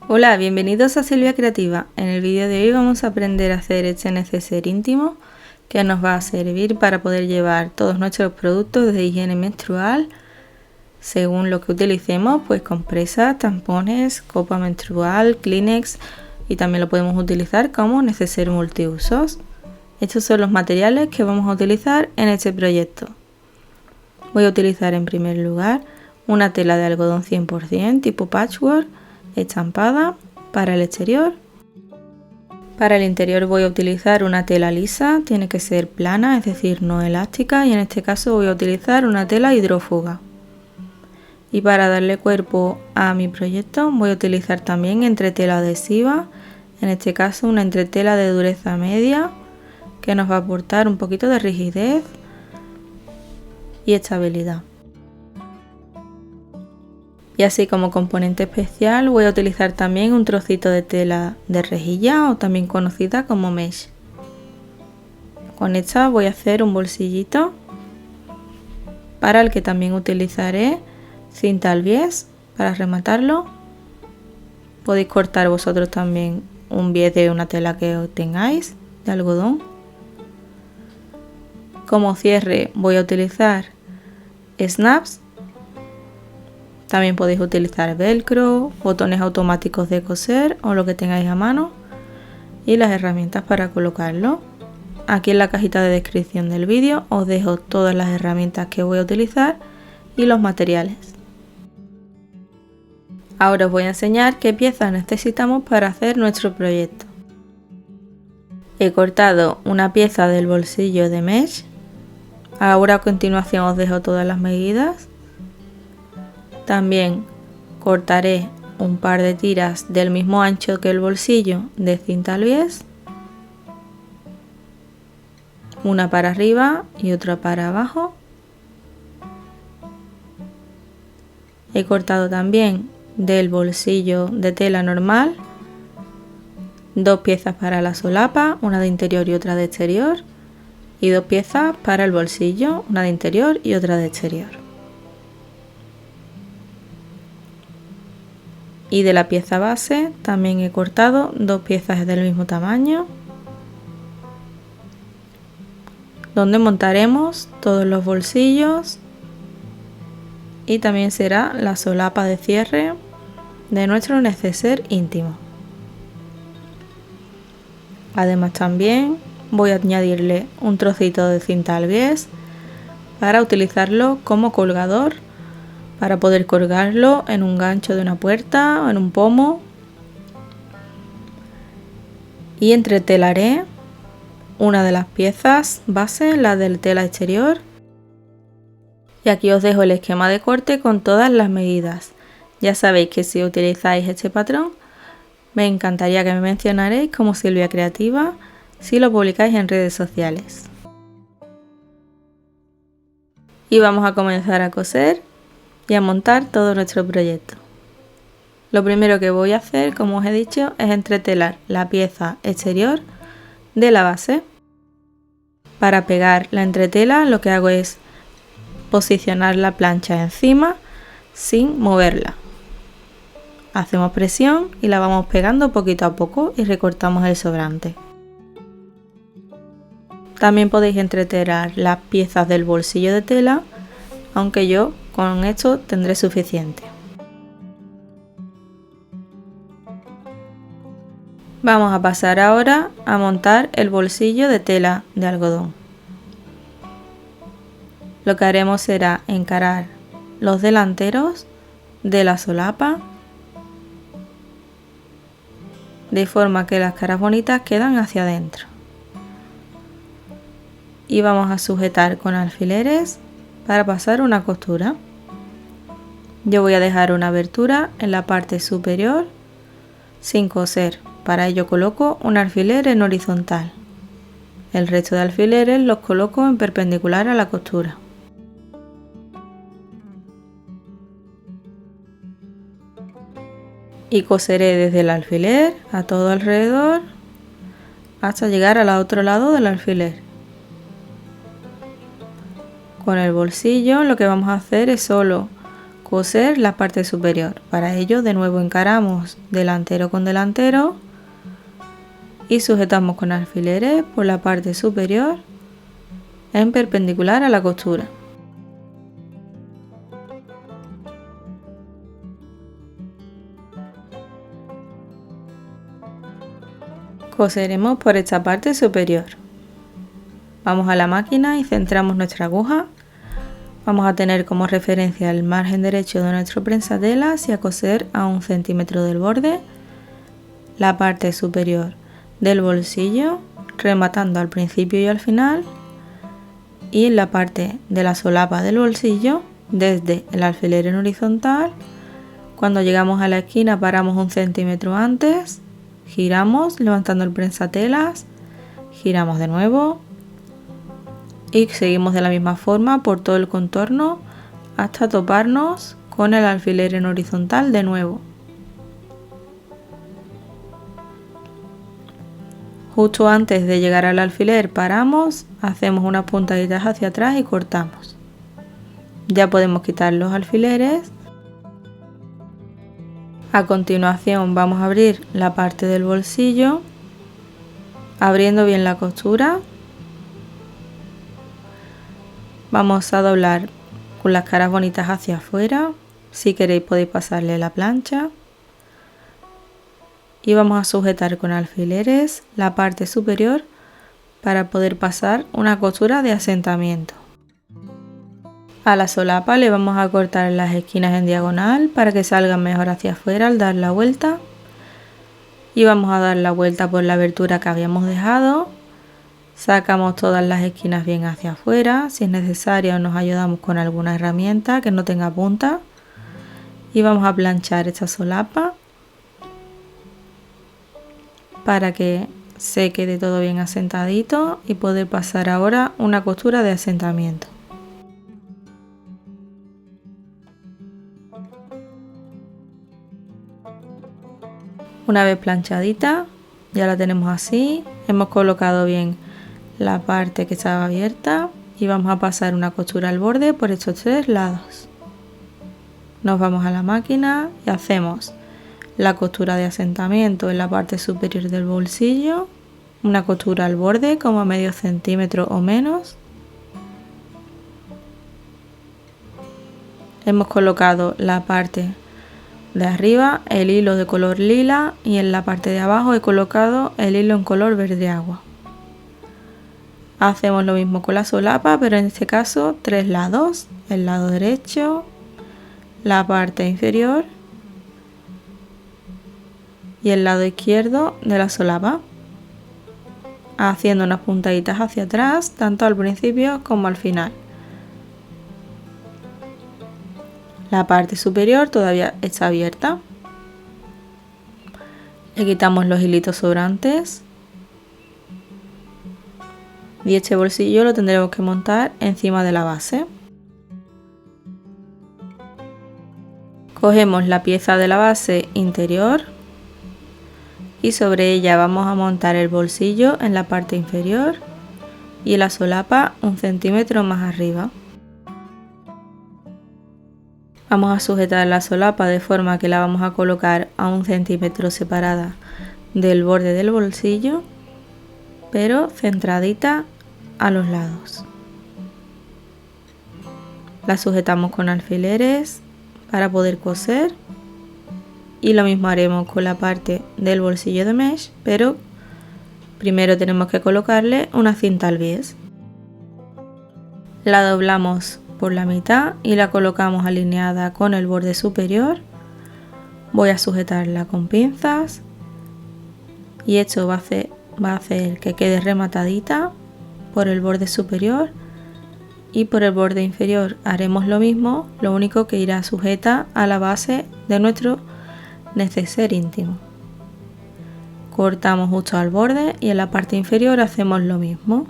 Hola, bienvenidos a Silvia Creativa. En el vídeo de hoy vamos a aprender a hacer este neceser íntimo que nos va a servir para poder llevar todos nuestros productos de higiene menstrual según lo que utilicemos, pues compresas, tampones, copa menstrual, Kleenex, y también lo podemos utilizar como neceser multiusos. Estos son los materiales que vamos a utilizar en este proyecto. Voy a utilizar en primer lugar una tela de algodón 100% tipo patchwork estampada para el exterior. Para el interior voy a utilizar una tela lisa, tiene que ser plana, es decir, no elástica, y en este caso voy a utilizar una tela hidrófuga. Y para darle cuerpo a mi proyecto voy a utilizar también entretela adhesiva, en este caso una entretela de dureza media que nos va a aportar un poquito de rigidez y estabilidad. Y así como componente especial voy a utilizar también un trocito de tela de rejilla o también conocida como mesh. Con esta voy a hacer un bolsillito para el que también utilizaré cinta al bies para rematarlo. Podéis cortar vosotros también un bies de una tela que tengáis de algodón. Como cierre voy a utilizar snaps. También podéis utilizar velcro, botones automáticos de coser o lo que tengáis a mano y las herramientas para colocarlo. Aquí en la cajita de descripción del vídeo os dejo todas las herramientas que voy a utilizar y los materiales. Ahora os voy a enseñar qué piezas necesitamos para hacer nuestro proyecto. He cortado una pieza del bolsillo de mesh. Ahora a continuación os dejo todas las medidas. También cortaré un par de tiras del mismo ancho que el bolsillo de cinta al bies, una para arriba y otra para abajo. He cortado también del bolsillo de tela normal dos piezas para la solapa, una de interior y otra de exterior, y dos piezas para el bolsillo, una de interior y otra de exterior. Y de la pieza base también he cortado dos piezas del mismo tamaño, donde montaremos todos los bolsillos y también será la solapa de cierre de nuestro neceser íntimo. Además también voy a añadirle un trocito de cinta al bies para utilizarlo como colgador, para poder colgarlo en un gancho de una puerta o en un pomo. Y entretelaré una de las piezas base, la del tela exterior. Y aquí os dejo el esquema de corte con todas las medidas. Ya sabéis que si utilizáis este patrón, me encantaría que me mencionaréis como Silvia Creativa si lo publicáis en redes sociales. Y vamos a comenzar a coser y a montar todo nuestro proyecto. Lo primero que voy a hacer, como os he dicho, es entretelar la pieza exterior de la base. Para pegar la entretela lo que hago es posicionar la plancha encima sin moverla. Hacemos presión y la vamos pegando poquito a poco y recortamos el sobrante. También podéis entretelar las piezas del bolsillo de tela, aunque yo con esto tendré suficiente. Vamos a pasar ahora a montar el bolsillo de tela de algodón. Lo que haremos será encarar los delanteros de la solapa de forma que las caras bonitas quedan hacia adentro. Y vamos a sujetar con alfileres para pasar una costura. Yo voy a dejar una abertura en la parte superior sin coser. Para ello coloco un alfiler en horizontal. El resto de alfileres los coloco en perpendicular a la costura. Y coseré desde el alfiler a todo alrededor hasta llegar al otro lado del alfiler. Con el bolsillo lo que vamos a hacer es solo coser la parte superior. Para ello, de nuevo encaramos delantero con delantero y sujetamos con alfileres por la parte superior en perpendicular a la costura. Coseremos por esta parte superior. Vamos a la máquina y centramos nuestra aguja. Vamos a tener como referencia el margen derecho de nuestro prensatelas y a coser a 1 centímetro del borde la parte superior del bolsillo, rematando al principio y al final, y en la parte de la solapa del bolsillo desde el alfiler en horizontal. Cuando llegamos a la esquina paramos 1 centímetro antes, giramos levantando el prensatelas, giramos de nuevo y seguimos de la misma forma por todo el contorno hasta toparnos con el alfiler en horizontal de nuevo. Justo antes de llegar al alfiler paramos, hacemos unas puntaditas hacia atrás y cortamos. Ya podemos quitar los alfileres. A continuación vamos a abrir la parte del bolsillo, abriendo bien la costura. Vamos a doblar con las caras bonitas hacia afuera. Si queréis podéis pasarle la plancha. Y vamos a sujetar con alfileres la parte superior para poder pasar una costura de asentamiento. A la solapa le vamos a cortar las esquinas en diagonal para que salgan mejor hacia afuera al dar la vuelta. Y vamos a dar la vuelta por la abertura que habíamos dejado. Sacamos todas las esquinas bien hacia afuera. Si es necesario nos ayudamos con alguna herramienta que no tenga punta. Y vamos a planchar esta solapa para que se quede todo bien asentadito y poder pasar ahora una costura de asentamiento. Una vez planchadita, ya la tenemos así. Hemos colocado bien la parte que estaba abierta y vamos a pasar una costura al borde por estos 3 lados. Nos vamos a la máquina y hacemos la costura de asentamiento en la parte superior del bolsillo, una costura al borde como a medio centímetro o menos. Hemos colocado la parte de arriba el hilo de color lila y en la parte de abajo he colocado el hilo en color verde agua. Hacemos lo mismo con la solapa, pero en este caso 3 lados, el lado derecho, la parte inferior y el lado izquierdo de la solapa, haciendo unas puntaditas hacia atrás tanto al principio como al final. La parte superior todavía está abierta. Le quitamos los hilitos sobrantes y este bolsillo lo tendremos que montar encima de la base. Cogemos la pieza de la base interior y sobre ella vamos a montar el bolsillo en la parte inferior y la solapa 1 centímetro más arriba. Vamos a sujetar la solapa de forma que la vamos a colocar a 1 centímetro separada del borde del bolsillo, pero centradita a los lados. La sujetamos con alfileres para poder coser y lo mismo haremos con la parte del bolsillo de mesh, pero primero tenemos que colocarle una cinta al bies. La doblamos por la mitad y la colocamos alineada con el borde superior. Voy a sujetarla con pinzas y esto va a hacer que quede rematadita por el borde superior y por el borde inferior haremos lo mismo, lo único que irá sujeta a la base de nuestro neceser íntimo. Cortamos justo al borde y en la parte inferior hacemos lo mismo.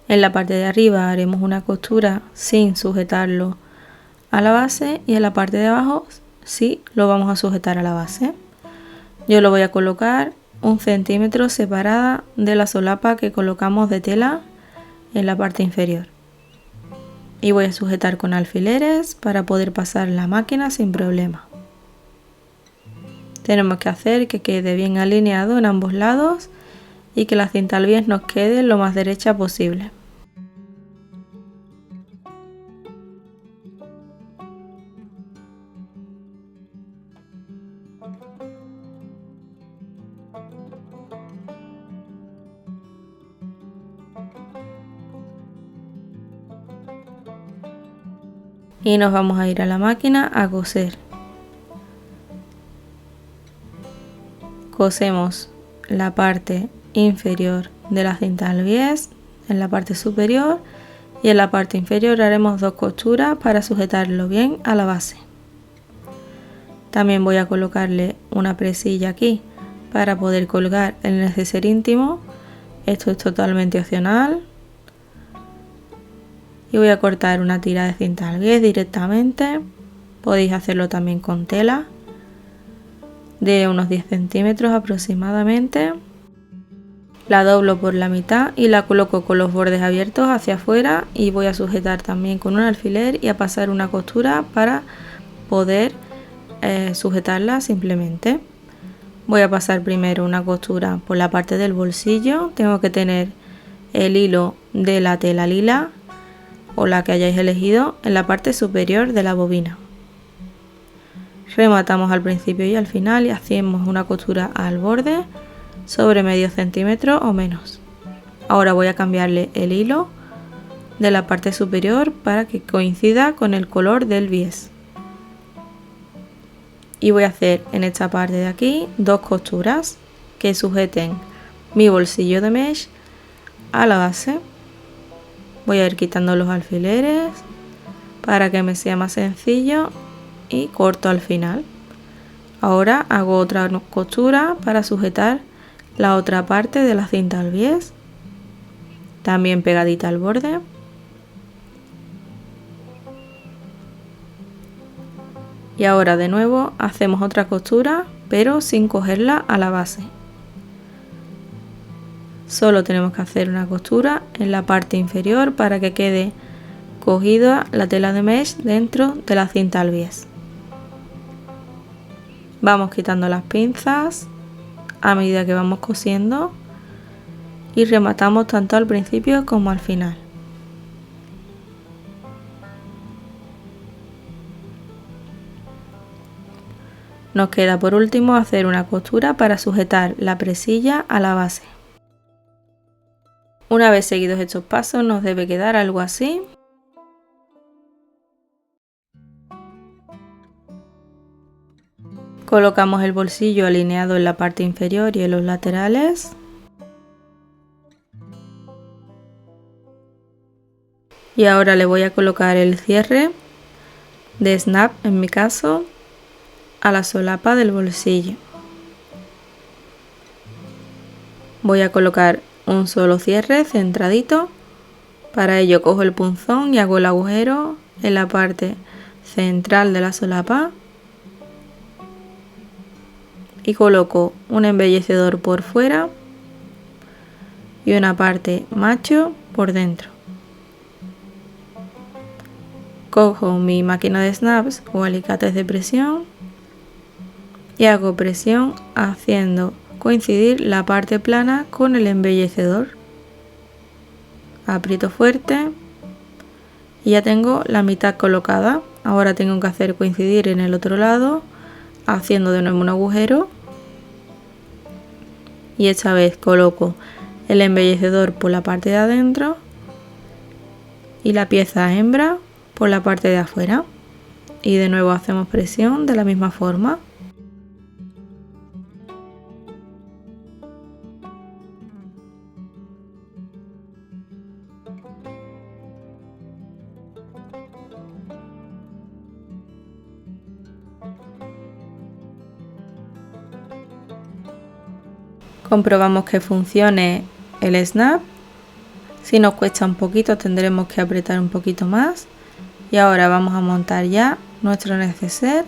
En la parte de arriba haremos una costura sin sujetarlo a la base y en la parte de abajo sí lo vamos a sujetar a la base. Yo lo voy a colocar 1 centímetro separada de la solapa que colocamos de tela en la parte inferior. Y voy a sujetar con alfileres para poder pasar la máquina sin problema. Tenemos que hacer que quede bien alineado en ambos lados y que la cinta al bies nos quede lo más derecha posible. Y nos vamos a ir a la máquina a coser. Cosemos la parte inferior de la cinta al bies en la parte superior y en la parte inferior haremos 2 costuras para sujetarlo bien a la base. También voy a colocarle una presilla aquí para poder colgar el neceser íntimo. Esto es totalmente opcional. Y voy a cortar una tira de cinta al bies directamente. Podéis hacerlo también con tela de unos 10 centímetros aproximadamente. La doblo por la mitad y la coloco con los bordes abiertos hacia afuera y voy a sujetar también con un alfiler y a pasar una costura para poder sujetarla simplemente. Voy a pasar primero una costura por la parte del bolsillo. Tengo que tener el hilo de la tela lila o la que hayáis elegido en la parte superior de la bobina. Rematamos al principio y al final y hacemos una costura al borde sobre medio centímetro o menos. Ahora voy a cambiarle el hilo de la parte superior para que coincida con el color del bies. Y voy a hacer en esta parte de aquí 2 costuras que sujeten mi bolsillo de mesh a la base. Voy a ir quitando los alfileres para que me sea más sencillo y corto al final. Ahora hago otra costura para sujetar la otra parte de la cinta al bies, también pegadita al borde. Y ahora de nuevo hacemos otra costura pero sin cogerla a la base. Solo tenemos que hacer una costura en la parte inferior para que quede cogida la tela de mesh dentro de la cinta al bies. Vamos quitando las pinzas a medida que vamos cosiendo y rematamos tanto al principio como al final. Nos queda por último hacer una costura para sujetar la presilla a la base. Una vez seguidos estos pasos nos debe quedar algo así. Colocamos el bolsillo alineado en la parte inferior y en los laterales. Y ahora le voy a colocar el cierre de snap, en mi caso, a la solapa del bolsillo. Voy a colocar un solo cierre centradito. Para ello cojo el punzón y hago el agujero en la parte central de la solapa. Y coloco un embellecedor por fuera y una parte macho por dentro. Cojo mi máquina de snaps o alicates de presión y hago presión haciendo coincidir la parte plana con el embellecedor. Aprieto fuerte y ya tengo la mitad colocada. Ahora tengo que hacer coincidir en el otro lado haciendo de nuevo un agujero y esta vez coloco el embellecedor por la parte de adentro y la pieza hembra por la parte de afuera y de nuevo hacemos presión de la misma forma. Comprobamos que funcione el snap. Si nos cuesta un poquito tendremos que apretar un poquito más Y ahora vamos a montar ya nuestro neceser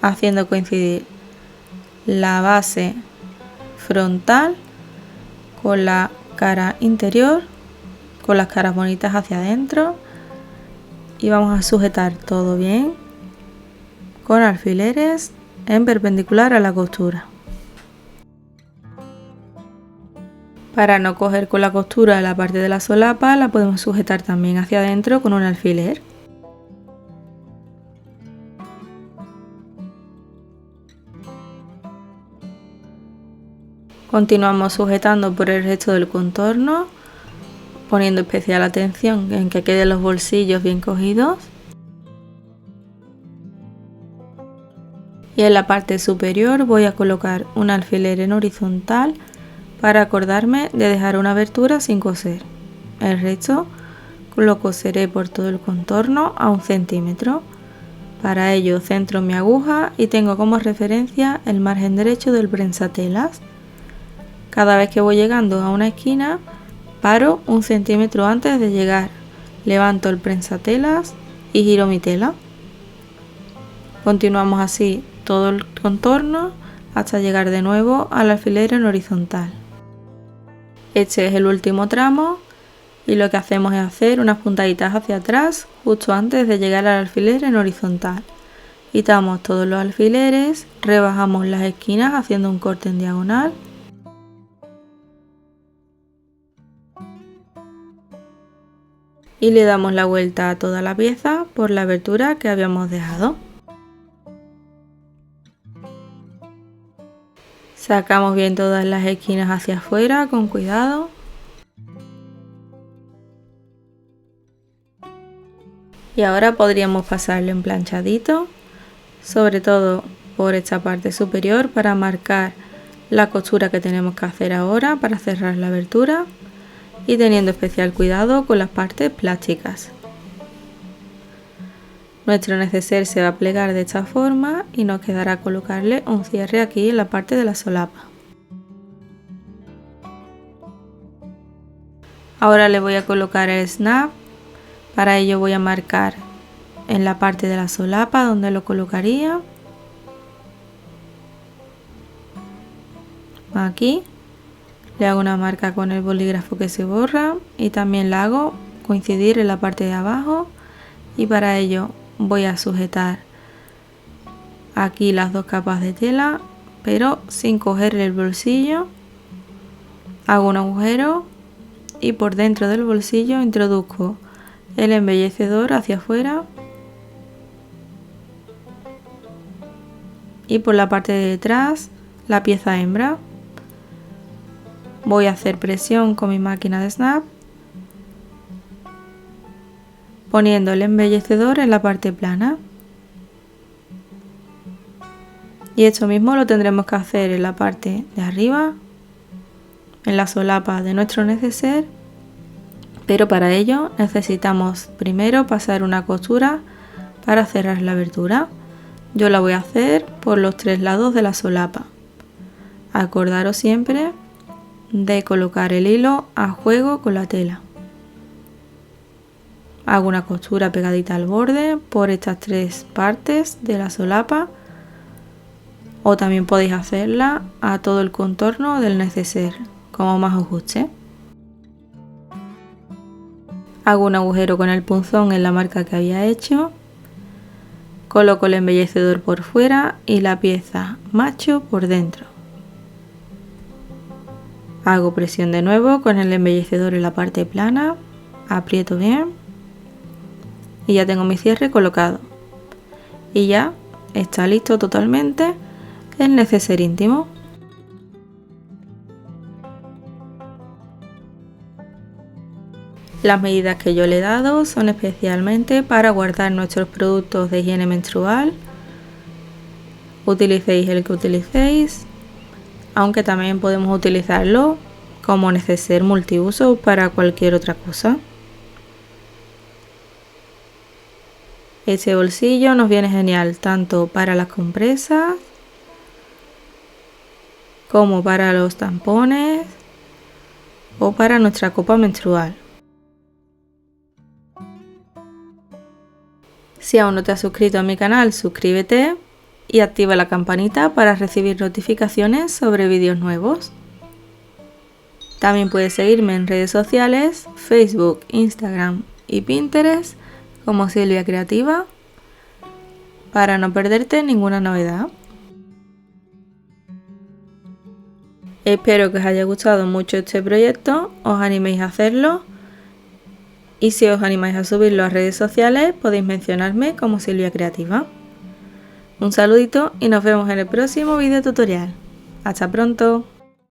haciendo coincidir la base frontal con la cara interior, con las caras bonitas hacia adentro, y vamos a sujetar todo bien con alfileres en perpendicular a la costura. Para no coger con la costura la parte de la solapa, la podemos sujetar también hacia adentro con un alfiler. Continuamos sujetando por el resto del contorno, poniendo especial atención en que queden los bolsillos bien cogidos. Y en la parte superior voy a colocar un alfiler en horizontal para acordarme de dejar una abertura sin coser. El resto lo coseré por todo el contorno a 1 centímetro. Para ello centro mi aguja y tengo como referencia el margen derecho del prensatelas. Cada vez que voy llegando a una esquina, paro 1 centímetro antes de llegar, levanto el prensatelas y giro mi tela. Continuamos así todo el contorno hasta llegar de nuevo al alfiler en horizontal. Este es el último tramo y lo que hacemos es hacer unas puntaditas hacia atrás justo antes de llegar al alfiler en horizontal. Quitamos todos los alfileres, rebajamos las esquinas haciendo un corte en diagonal y le damos la vuelta a toda la pieza por la abertura que habíamos dejado. Sacamos bien todas las esquinas hacia afuera con cuidado. Y ahora podríamos pasarlo en planchadito, sobre todo por esta parte superior para marcar la costura que tenemos que hacer ahora para cerrar la abertura y teniendo especial cuidado con las partes plásticas. Nuestro neceser se va a plegar de esta forma y nos quedará colocarle un cierre aquí en la parte de la solapa. Ahora le voy a colocar el snap. Para ello voy a marcar en la parte de la solapa donde lo colocaría. Aquí le hago una marca con el bolígrafo que se borra y también la hago coincidir en la parte de abajo, y para ello voy a sujetar aquí las dos capas de tela pero sin cogerle el bolsillo. Hago un agujero y por dentro del bolsillo introduzco el embellecedor hacia afuera y por la parte de detrás la pieza hembra. Voy a hacer presión con mi máquina de snap, poniendo el embellecedor en la parte plana. Y esto mismo lo tendremos que hacer en la parte de arriba, en la solapa de nuestro neceser, pero para ello necesitamos primero pasar una costura para cerrar la abertura. Yo la voy a hacer por los 3 lados de la solapa. Acordaros siempre de colocar el hilo a juego con la tela. Hago una costura pegadita al borde por estas 3 partes de la solapa, o también podéis hacerla a todo el contorno del neceser, como más os guste. Hago un agujero con el punzón en la marca que había hecho, coloco el embellecedor por fuera y la pieza macho por dentro. Hago presión de nuevo con el embellecedor en la parte plana, aprieto bien y ya tengo mi cierre colocado. Y ya está listo totalmente el neceser íntimo. Las medidas que yo le he dado son especialmente para guardar nuestros productos de higiene menstrual. Utilicéis el que utilicéis, aunque también podemos utilizarlo como neceser multiuso para cualquier otra cosa. Este bolsillo nos viene genial tanto para las compresas como para los tampones o para nuestra copa menstrual. Si aún no te has suscrito a mi canal, suscríbete y activa la campanita para recibir notificaciones sobre vídeos nuevos. También puedes seguirme en redes sociales, Facebook, Instagram y Pinterest como Silvia Creativa para no perderte ninguna novedad. Espero que os haya gustado mucho este proyecto, os animéis a hacerlo y si os animáis a subirlo a redes sociales podéis mencionarme como Silvia Creativa. Un saludito y nos vemos en el próximo video tutorial. ¡Hasta pronto!